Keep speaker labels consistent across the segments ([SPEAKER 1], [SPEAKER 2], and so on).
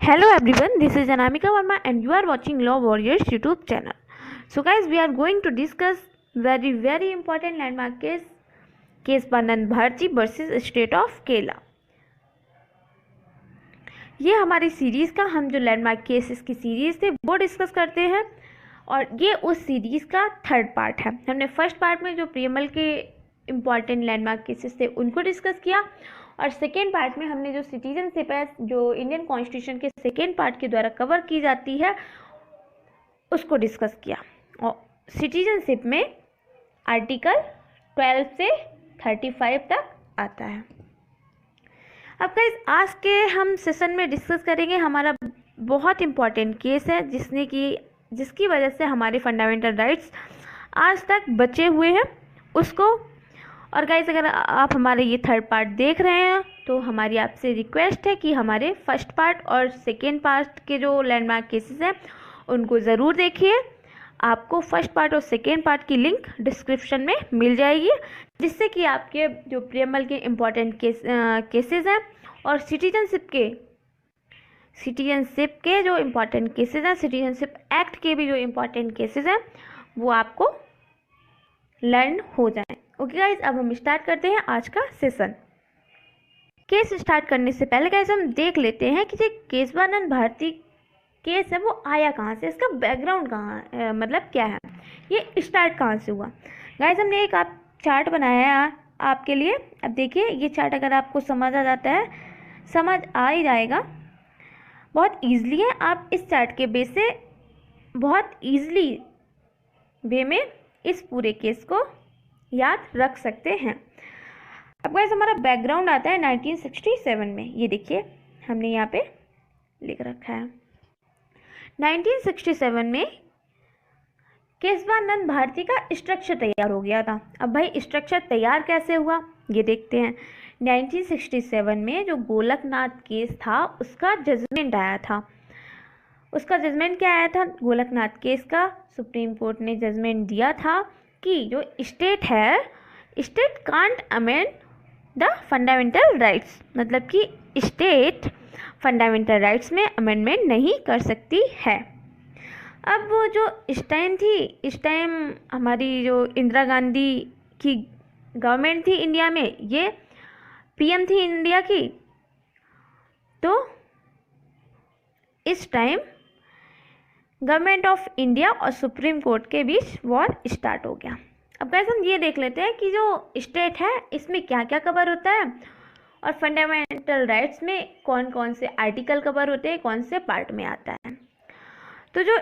[SPEAKER 1] Hello everyone, this is Anamika Verma and you are watching Law Warriors YouTube channel. So guys, we are going to discuss very important landmark case Bannan Bharti versus State of Kerala. ये हमारी series का हम जो landmark cases की series थे वो discuss करते हैं और ये उस सीरीज़ का थर्ड पार्ट है। हमने फर्स्ट पार्ट में जो प्रीएमएल के इम्पॉर्टेंट लैंडमार्क केसेस थे उनको डिस्कस किया और सेकेंड पार्ट में हमने जो सिटीजनशिप है जो इंडियन कॉन्स्टिट्यूशन के सेकेंड पार्ट के द्वारा कवर की जाती है उसको डिस्कस किया। और सिटीजनशिप में आर्टिकल 12 से 35 तक आता है। अब गाइस आज के हम सेशन में डिस्कस करेंगे हमारा बहुत इम्पॉर्टेंट केस है जिसकी वजह से हमारे फंडामेंटल राइट्स आज तक बचे हुए हैं उसको। और गाइस अगर आप हमारे ये थर्ड पार्ट देख रहे हैं तो हमारी आपसे रिक्वेस्ट है कि हमारे फर्स्ट पार्ट और सेकेंड पार्ट के जो लैंडमार्क केसेस हैं उनको ज़रूर देखिए। आपको फर्स्ट पार्ट और सेकेंड पार्ट की लिंक डिस्क्रिप्शन में मिल जाएगी जिससे कि आपके जो प्रीएमएल के इम्पॉर्टेंट केसेस हैं और सिटीजनशिप के जो इम्पॉर्टेंट केसेस हैं, सिटीजनशिप एक्ट के भी जो इम्पॉर्टेंट केसेस हैं वो आपको लर्न हो जाएं। ओके गाइज, अब हम स्टार्ट करते हैं आज का सेशन। केस स्टार्ट करने से पहले गाइज हम देख लेते हैं कि जो केशवानंद भारती केस है वो आया कहाँ से, इसका बैकग्राउंड कहाँ मतलब क्या है, ये स्टार्ट कहाँ से हुआ। गाइज हमने एक चार्ट बनाया है आपके लिए। अब देखिए ये चार्ट अगर आपको समझ आ जाता है, समझ आ ही जाएगा, बहुत ईजिली है। आप इस चार्ट के बेस से बहुत ईजिली वे में इस पूरे केस को याद रख सकते हैं। अब गाइस हमारा बैकग्राउंड आता है 1967 में। ये देखिए हमने यहाँ पे लिख रखा है 1967 में केशवानंद भारती का स्ट्रक्चर तैयार हो गया था। अब भाई स्ट्रक्चर तैयार कैसे हुआ ये देखते हैं। 1967 में जो गोलकनाथ केस था उसका जजमेंट आया था। उसका जजमेंट क्या आया था, गोलकनाथ केस का सुप्रीम कोर्ट ने जजमेंट दिया था कि जो स्टेट है, state can't amend the fundamental rights, मतलब कि स्टेट फंडामेंटल राइट्स में अमेंडमेंट नहीं कर सकती है। अब वो जो इस टाइम हमारी जो इंदिरा गांधी की गवर्नमेंट थी इंडिया में, ये पीएम थी इंडिया की, तो इस टाइम गवर्नमेंट ऑफ इंडिया और सुप्रीम कोर्ट के बीच वॉर स्टार्ट हो गया। अब गाइस हम ये देख लेते हैं कि जो स्टेट है इसमें क्या क्या कवर होता है और फंडामेंटल राइट्स में कौन कौन से आर्टिकल कवर होते हैं, कौन से पार्ट में आता है। तो जो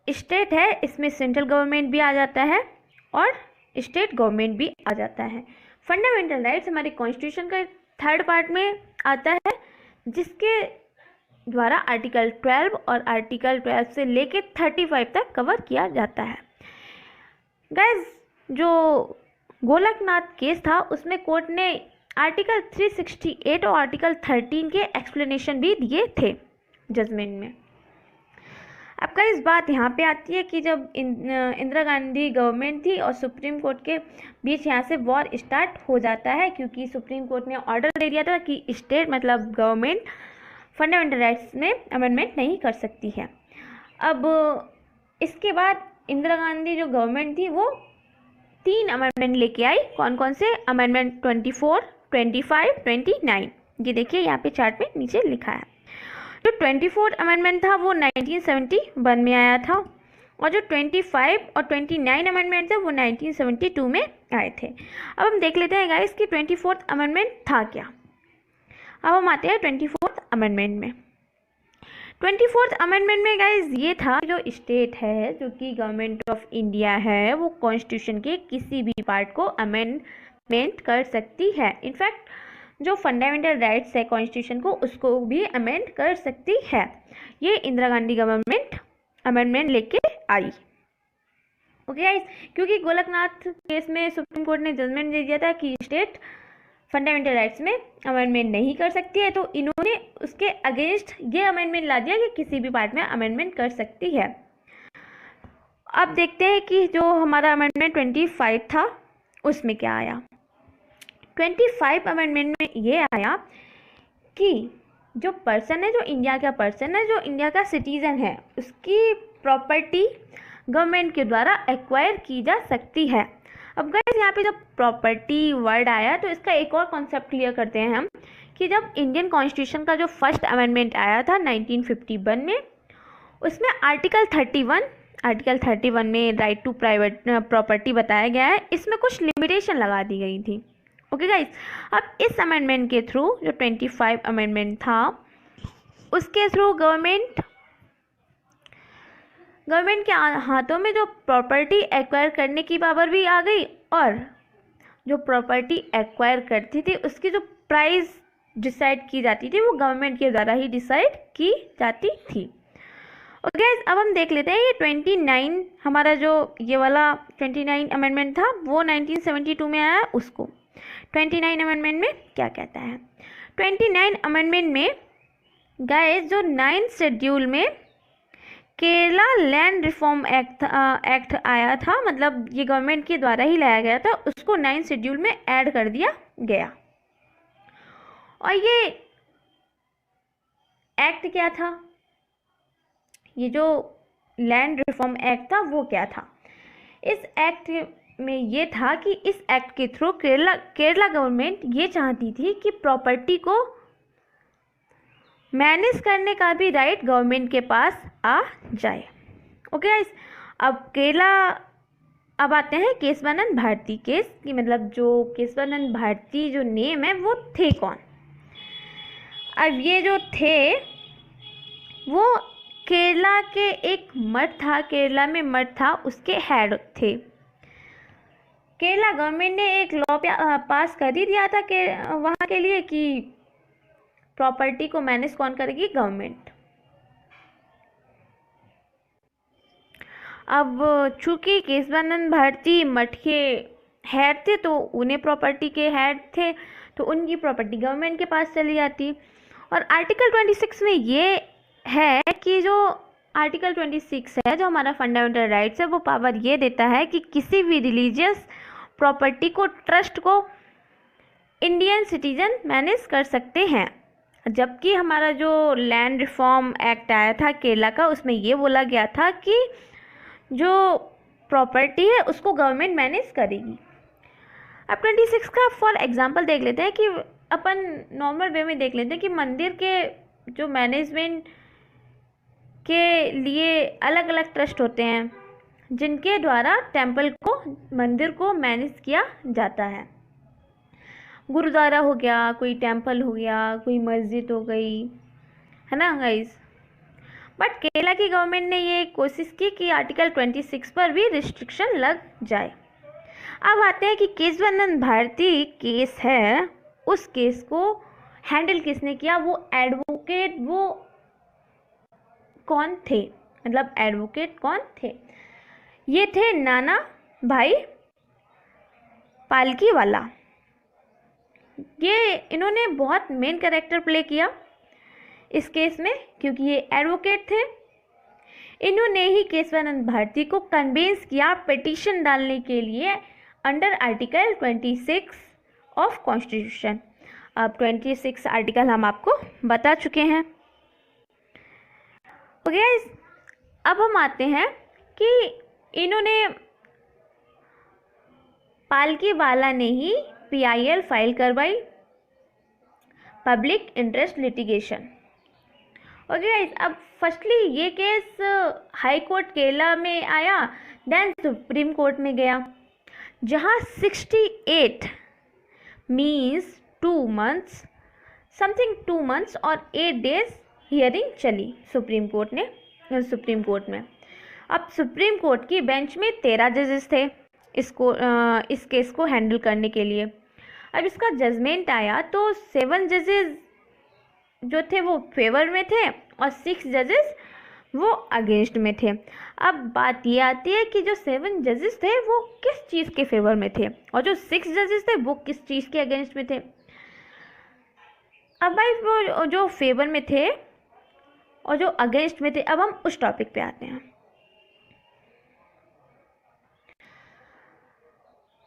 [SPEAKER 1] स्टेट है इसमें सेंट्रल गवर्नमेंट भी आ जाता है और स्टेट गवर्नमेंट भी आ जाता है। फंडामेंटल राइट्स हमारे कॉन्स्टिट्यूशन का थर्ड पार्ट में आता है जिसके द्वारा आर्टिकल 12 और आर्टिकल 12 से लेके 35 तक कवर किया जाता है। गाइस जो गोलकनाथ केस था उसमें कोर्ट ने आर्टिकल 368 और आर्टिकल 13 के एक्सप्लेनेशन भी दिए थे जजमेंट में। अब गाइस बात यहाँ पे आती है कि जब इंदिरा गांधी गवर्नमेंट थी और सुप्रीम कोर्ट के बीच यहाँ से वॉर स्टार्ट हो जाता है क्योंकि सुप्रीम कोर्ट ने ऑर्डर दे दिया था कि स्टेट मतलब गवर्नमेंट फंडामेंटल राइट्स में अमेंडमेंट नहीं कर सकती है। अब इसके बाद इंदिरा गांधी जो गवर्नमेंट थी वो 3 अमेंडमेंट लेके आई। कौन कौन से अमेंडमेंट, 24, 25, 29। ये देखिए यहाँ पे चार्ट में नीचे लिखा है। जो 24 अमेंडमेंट था वो 1971 में आया था और जो 25 और 29 अमेंडमेंट थे वो 1972 में आए थे। अब हम देख लेते हैं गाइस कि 24th अमेंडमेंट था क्या। अब हम आते हैं 24th अमेंडमेंट में। 24th अमेंडमेंट में गाइस ये था जो स्टेट है जो कि गवर्नमेंट ऑफ इंडिया है वो कॉन्स्टिट्यूशन के किसी भी पार्ट को अमेंडमेंट कर सकती है। इनफैक्ट जो फंडामेंटल राइट्स है कॉन्स्टिट्यूशन को उसको भी अमेंड कर सकती है। ये इंदिरा गांधी गवर्नमेंट अमेंडमेंट लेके आई। ओके गाइस, क्योंकि गोलकनाथ केस में सुप्रीम कोर्ट ने जजमेंट दे दिया था कि स्टेट फंडामेंटल राइट्स में अमेंडमेंट नहीं कर सकती है, तो इन्होंने उसके अगेंस्ट ये अमेंडमेंट ला दिया कि किसी भी पार्ट में अमेंडमेंट कर सकती है। अब देखते हैं कि जो हमारा अमेंडमेंट 25 था उसमें क्या आया। 25 अमेंडमेंट में ये आया कि जो पर्सन है, जो इंडिया का पर्सन है, जो इंडिया का सिटीज़न है, उसकी प्रॉपर्टी गवर्नमेंट के द्वारा एक्वायर की जा सकती है। अब गाइस यहाँ पे जब प्रॉपर्टी वर्ड आया तो इसका एक और कॉन्सेप्ट क्लियर करते हैं हम कि जब इंडियन कॉन्स्टिट्यूशन का जो फर्स्ट अमेंडमेंट आया था 1951 में, उसमें आर्टिकल 31 में राइट टू प्राइवेट प्रॉपर्टी बताया गया है। इसमें कुछ लिमिटेशन लगा दी गई थी। ओके गाइस, अब इस अमेंडमेंट के थ्रू जो 25 अमेंडमेंट था, उसके थ्रू गवर्नमेंट के हाथों में जो प्रॉपर्टी एक्वायर करने की पावर भी आ गई, और जो प्रॉपर्टी एक्वायर करती थी उसकी जो प्राइस डिसाइड की जाती थी वो गवर्नमेंट के द्वारा ही डिसाइड की जाती थी। ओके, अब हम देख लेते हैं ये 29 हमारा जो ये वाला 29 अमेंडमेंट था वो 1972 में आया। उसको 29 अमेंडमेंट में क्या कहता है? 29 अमेंडमेंट में गाइस जो 9th शेड्यूल में केरला लैंड रिफॉर्म एक्ट आया था, मतलब ये गवर्नमेंट के द्वारा ही लाया गया था, उसको 9th शेड्यूल में ऐड कर दिया गया। और ये एक्ट क्या था? ये जो लैंड रिफॉर्म एक्ट था वो क्या था? इस एक्ट में ये था कि इस एक्ट के थ्रू केरला गवर्नमेंट ये चाहती थी कि प्रॉपर्टी को मैनेज करने का भी राइट गवर्नमेंट के पास आ जाए। ओके गाइस, अब आते हैं केशवानंद भारती केस की, मतलब जो केशवानंद भारती जो नेम है वो थे कौन? अब ये जो थे वो केरला के एक मठ था, केरला में मठ था, उसके हेड थे। केरला गवर्नमेंट ने एक लॉ पास कर ही दिया था कि वहाँ के लिए कि प्रॉपर्टी को मैनेज कौन करेगी? गवर्नमेंट। अब चूंकि केशवानंद भारती मठ के हेड थे तो उन्हें प्रॉपर्टी के हेड थे, तो उनकी प्रॉपर्टी गवर्नमेंट के पास चली जाती। और आर्टिकल 26 में ये है कि जो आर्टिकल 26 है, जो हमारा फंडामेंटल राइट्स है, वो पावर ये देता है कि किसी भी रिलीजियस प्रॉपर्टी को, ट्रस्ट को इंडियन सिटीजन मैनेज कर सकते हैं। जबकि हमारा जो लैंड रिफॉर्म एक्ट आया था केरला का, उसमें ये बोला गया था कि जो प्रॉपर्टी है उसको गवर्नमेंट मैनेज करेगी। अब 26 का फॉर एग्जांपल देख लेते हैं कि अपन नॉर्मल वे में देख लेते हैं कि मंदिर के जो मैनेजमेंट के लिए अलग अलग ट्रस्ट होते हैं जिनके द्वारा टेंपल को, मंदिर को मैनेज किया जाता है। गुरुद्वारा हो गया, कोई टेंपल हो गया, कोई मस्जिद हो गई, है ना गाइस। बट केरला की गवर्नमेंट ने ये कोशिश की कि आर्टिकल 26 पर भी रिस्ट्रिक्शन लग जाए। अब आते हैं कि केशवानंद भारती केस है, उस केस को हैंडल किसने किया? वो एडवोकेट, वो कौन थे? मतलब एडवोकेट कौन थे? ये थे नाना भाई पालकीवाला। ये इन्होंने बहुत मेन कैरेक्टर प्ले किया इस केस में, क्योंकि ये एडवोकेट थे। इन्होंने ही केशवानंद भारती को कन्विंस किया पिटीशन डालने के लिए अंडर आर्टिकल 26 ऑफ कॉन्स्टिट्यूशन। अब 26 आर्टिकल हम आपको बता चुके हैं। ओके गाइस, अब हम आते हैं कि इन्होंने, पालकीवाला ने ही PIL फाइल करवाई, public interest litigation. Okay guys, अब फर्स्टली ये केस हाई कोर्ट केरला में आया, देन सुप्रीम कोर्ट में गया, जहां 68 मीन्स 2 months, समथिंग 2 months और 8 days हियरिंग चली सुप्रीम कोर्ट में। अब सुप्रीम कोर्ट की बेंच में 13 जजेस थे इस केस को हैंडल करने के लिए। अब इसका जजमेंट आया तो 7 जजेस जो थे वो फेवर में थे और 6 जजेस वो अगेंस्ट में थे। अब बात ये आती है कि जो 7 जजेस थे वो किस चीज़ के फेवर में थे और जो 6 जजेस थे वो किस चीज़ के अगेंस्ट में थे। अब भाई वो जो फेवर में थे और जो अगेंस्ट में थे, अब हम उस टॉपिक पे आते हैं।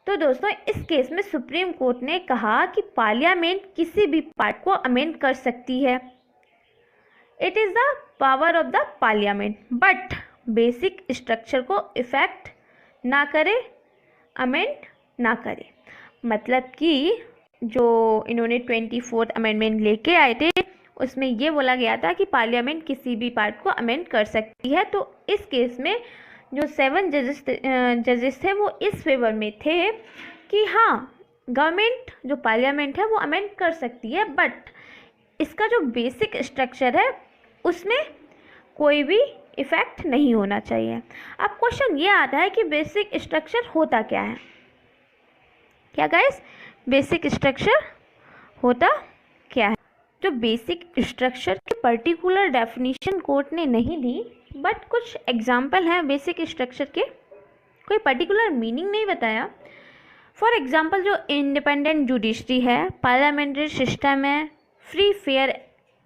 [SPEAKER 1] तो दोस्तों, इस केस में सुप्रीम कोर्ट ने कहा कि पार्लियामेंट किसी भी पार्ट को अमेंड कर सकती है। It is the power of the parliament, but basic structure को इफेक्ट ना करे, अमेंड ना करे। मतलब कि जो इन्होंने 24th अमेंडमेंट लेके आए थे उसमें ये बोला गया था कि पार्लियामेंट किसी भी पार्ट को अमेंड कर सकती है। तो इस केस में जो 7 जजेस थे वो इस फेवर में थे कि हाँ, गवर्नमेंट जो पार्लियामेंट है वो अमेंड कर सकती है, बट इसका जो बेसिक स्ट्रक्चर है उसमें कोई भी इफ़ेक्ट नहीं होना चाहिए। अब क्वेश्चन ये आता है कि बेसिक स्ट्रक्चर होता क्या है? क्या गाइस, बेसिक स्ट्रक्चर होता क्या है? जो बेसिक स्ट्रक्चर की पर्टिकुलर डेफिनेशन कोर्ट ने नहीं दी, बट कुछ एग्जाम्पल हैं बेसिक स्ट्रक्चर के, कोई पर्टिकुलर मीनिंग नहीं बताया। फॉर एग्जाम्पल जो इंडिपेंडेंट जुडिशरी है, पार्लियामेंट्री सिस्टम है, फ्री फेयर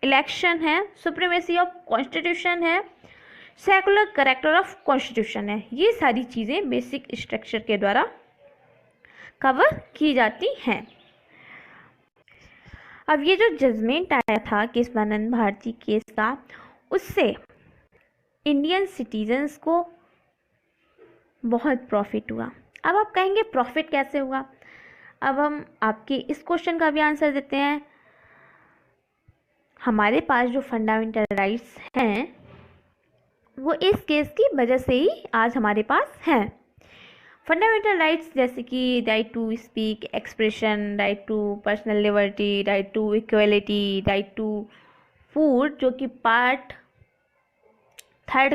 [SPEAKER 1] इलेक्शन है, सुप्रीमेसी ऑफ कॉन्स्टिट्यूशन है, सेकुलर करेक्टर ऑफ कॉन्स्टिट्यूशन है, ये सारी चीज़ें बेसिक स्ट्रक्चर के द्वारा कवर की जाती हैं। अब ये जो जजमेंट आया था केशवानंद भारती केस का, उससे इंडियन सिटीजन्स को बहुत प्रॉफिट हुआ। अब आप कहेंगे प्रॉफिट कैसे हुआ? अब हम आपके इस क्वेश्चन का भी आंसर देते हैं। हमारे पास जो फंडामेंटल राइट्स हैं वो इस केस की वजह से ही आज हमारे पास हैं। फंडामेंटल राइट्स जैसे कि right to speak, expression, right to personal liberty, right to equality, right to food, जो कि part third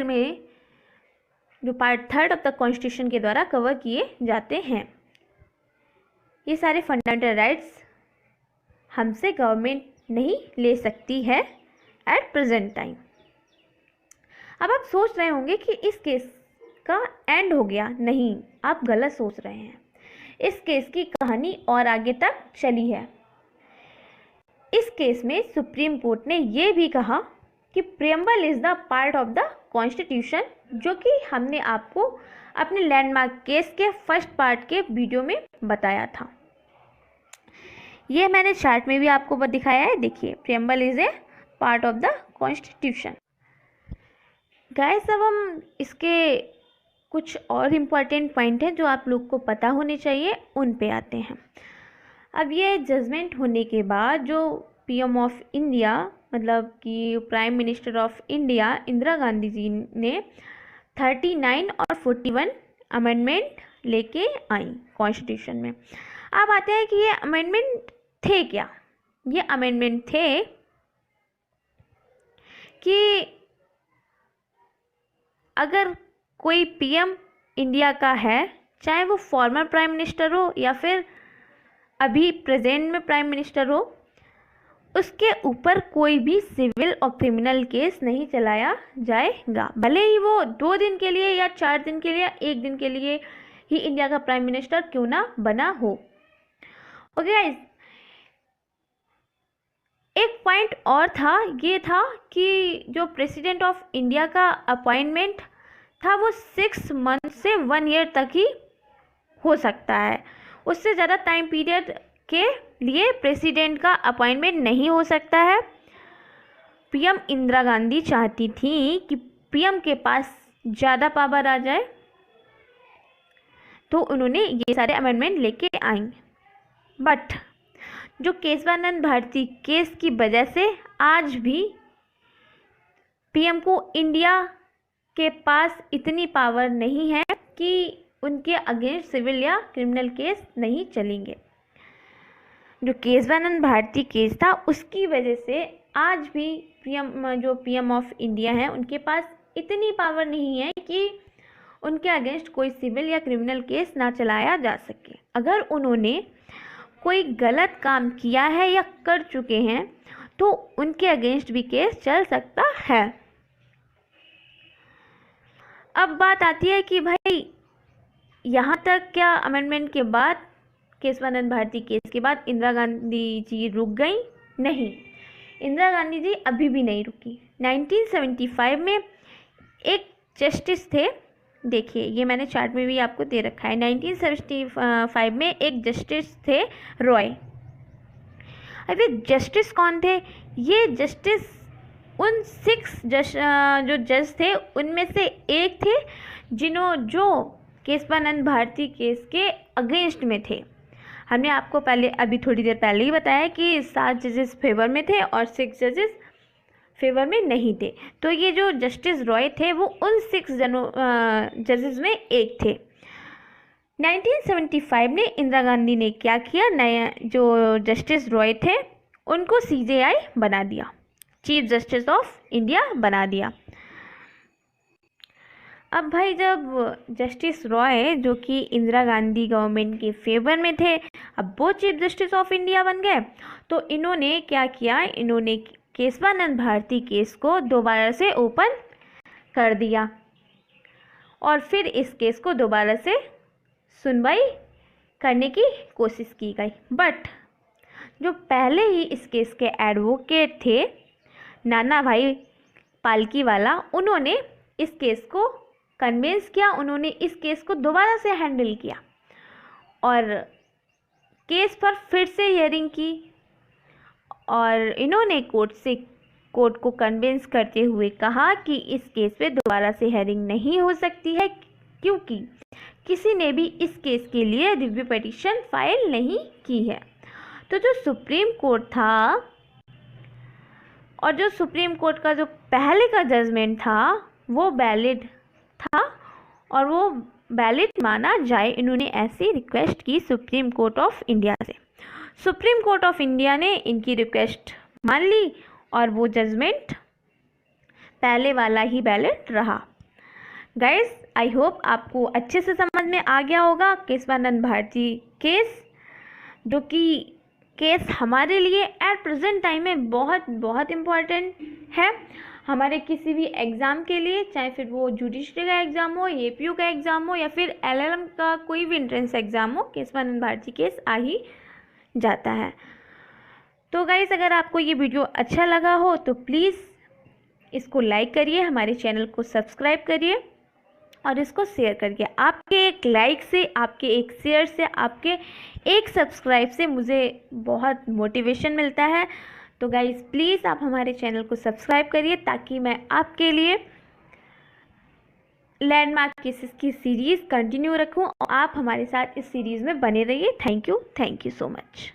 [SPEAKER 1] of the constitution के द्वारा कवर किए जाते हैं। ये सारे फंडामेंटल राइट्स हमसे गवर्नमेंट नहीं ले सकती है एट प्रेजेंट टाइम। अब आप सोच रहे होंगे कि इस केस का एंड हो गया। नहीं, आप गलत सोच रहे हैं। इस केस की कहानी और आगे तक चली है। इस केस में सुप्रीम कोर्ट ने ये भी कहा कि preamble is the part of the constitution, जो कि हमने आपको अपने लैंडमार्क केस के फर्स्ट पार्ट के वीडियो में बताया था। ये मैंने चार्ट में भी आपको दिखाया है, देखिए, preamble is a part of the constitution. Guys, अब हम इसके कुछ और इम्पॉर्टेंट पॉइंट हैं जो आप लोग को पता होने चाहिए, उन पे आते हैं। अब ये जजमेंट होने के बाद जो पीएम ऑफ इंडिया, मतलब कि prime minister of India Indira Gandhi ji ने 39 और 41 अमेंडमेंट लेके आई कॉन्स्टिट्यूशन में। अब आते हैं कि ये अमेंडमेंट थे क्या। ये अमेंडमेंट थे कि अगर कोई पीएम इंडिया का है, चाहे वो फॉर्मर प्राइम मिनिस्टर हो या फिर अभी प्रेजेंट में प्राइम मिनिस्टर हो, उसके ऊपर कोई भी सिविल और क्रिमिनल केस नहीं चलाया जाएगा, भले ही वो 2 दिन के लिए या 4 दिन के लिए या 1 दिन के लिए ही इंडिया का प्राइम मिनिस्टर क्यों ना बना हो। ओके गाइस, एक पॉइंट और था, ये था कि जो प्रेसिडेंट ऑफ इंडिया का अपॉइंटमेंट था वो 6 मंथ से 1 ईयर तक ही हो सकता है। उससे ज़्यादा टाइम पीरियड के लिए प्रेसिडेंट का अपॉइंटमेंट नहीं हो सकता है। पीएम इंदिरा गांधी चाहती थी कि पीएम के पास ज़्यादा पावर आ जाए, तो उन्होंने ये सारे अमेंडमेंट लेके आई। बट जो केशवानंद भारती केस की वजह से आज भी पीएम को इंडिया के पास इतनी पावर नहीं है कि उनके अगेंस्ट सिविल या क्रिमिनल केस नहीं चलेंगे। जो केशवानंद भारती केस था उसकी वजह से आज भी पीएम ऑफ इंडिया हैं उनके पास इतनी पावर नहीं है कि उनके अगेंस्ट कोई सिविल या क्रिमिनल केस ना चलाया जा सके। अगर उन्होंने कोई गलत काम किया है या कर चुके हैं तो उनके अगेंस्ट भी केस चल सकता है। अब बात आती है कि भाई यहाँ तक क्या अमेंडमेंट के बाद, केशवानंद भारती केस के बाद इंदिरा गांधी जी रुक गई? नहीं, इंदिरा गांधी जी अभी भी नहीं रुकी। 1975 में एक जस्टिस थे, देखिए ये मैंने चार्ट में भी आपको दे रखा है। 1975 में एक जस्टिस थे रॉय। अब ये जस्टिस कौन थे? ये जस्टिस उन 6 जो जज थे उनमें से एक थे जो केशवानंद भारती केस के अगेंस्ट में थे। हमने आपको पहले अभी थोड़ी देर पहले ही बताया कि 7 जजेस फेवर में थे और 6 जजेस फेवर में नहीं थे। तो ये जो जस्टिस रॉय थे वो उन 6 जजेस में एक थे। 1975 में इंदिरा गांधी ने क्या किया, नया जो जस्टिस रॉय थे उनको CJI बना दिया, चीफ जस्टिस ऑफ इंडिया बना दिया। अब भाई जब जस्टिस रॉय जो कि इंदिरा गांधी गवर्नमेंट के फेवर में थे, अब वो चीफ जस्टिस ऑफ इंडिया बन गए, तो इन्होंने क्या किया, इन्होंने केशवानंद भारती केस को दोबारा से ओपन कर दिया और फिर इस केस को दोबारा से सुनवाई करने की कोशिश की गई। बट जो पहले ही इस केस के एडवोकेट थे नाना भाई पालकीवाला, उन्होंने इस केस को कन्विंस किया, उन्होंने इस केस को दोबारा से हैंडल किया और केस पर फिर से हियरिंग की और इन्होंने कोर्ट को कन्विंस करते हुए कहा कि इस केस पे दोबारा से हियरिंग नहीं हो सकती है क्योंकि किसी ने भी इस केस के लिए रिव्यू पिटीशन फाइल नहीं की है। तो जो सुप्रीम कोर्ट था और जो सुप्रीम कोर्ट का जो पहले का जजमेंट था वो वैलिड था और वो वैलिड माना जाए, इन्होंने ऐसी रिक्वेस्ट की सुप्रीम कोर्ट ऑफ इंडिया से। सुप्रीम कोर्ट ऑफ इंडिया ने इनकी रिक्वेस्ट मान ली और वो जजमेंट पहले वाला ही वैलिड रहा। गाइस, आई होप आपको अच्छे से समझ में आ गया होगा केशवानंद भारती केस, जो कि केस हमारे लिए एट प्रेजेंट टाइम में बहुत बहुत इम्पॉर्टेंट है। हमारे किसी भी एग्ज़ाम के लिए, चाहे फिर वो जुडिशरी का एग्ज़ाम हो, APU का एग्ज़ाम हो या फिर LLM का कोई भी एंट्रेंस एग्ज़ाम हो, केशवानंद भारती केस आ ही जाता है। तो गाइस, अगर आपको ये वीडियो अच्छा लगा हो तो प्लीज़ इसको लाइक करिए, हमारे चैनल को सब्सक्राइब करिए और इसको शेयर करिए। आपके एक लाइक से, आपके एक शेयर से, आपके एक सब्सक्राइब से मुझे बहुत मोटिवेशन मिलता है। तो गाइस प्लीज़ आप हमारे चैनल को सब्सक्राइब करिए ताकि मैं आपके लिए लैंडमार्क केसेस की सीरीज़ कंटिन्यू रखूं और आप हमारे साथ इस सीरीज़ में बने रहिए। Thank you so much.